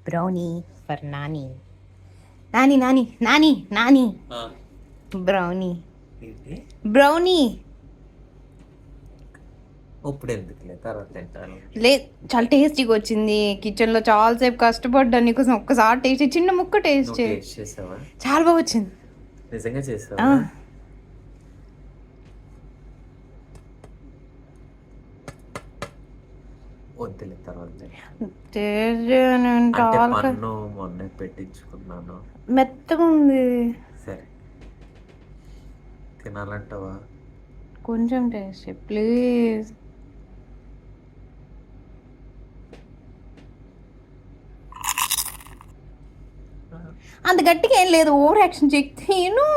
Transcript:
Brownie for Nani. Nani Nani Nani Nani brownie brownie. ఇప్పుడు ఎందుకులే, తర్వాత తింటాను. లేదు, చాలా టేస్టీగా వచ్చింది. కిచెన్లో చాలాసేపు కష్టపడ్డాను నీకోసం. ఒక్కసారి టేస్ట్, చిన్న ముక్క టేస్ట్ చేసావా? చాలా బాగా వచ్చింది. నిజంగా చేసావా? వద్దులే, తర్వాత పన్ను మొన్న పెట్టించుకున్నాను, మెత్తగా ఉంది. సరే తినాలంటావా? కొంచెం టేస్ట్ ప్లీజ్. అంత గట్టిగా ఏం లేదు, ఓవర్ యాక్షన్ చెక్ తిను.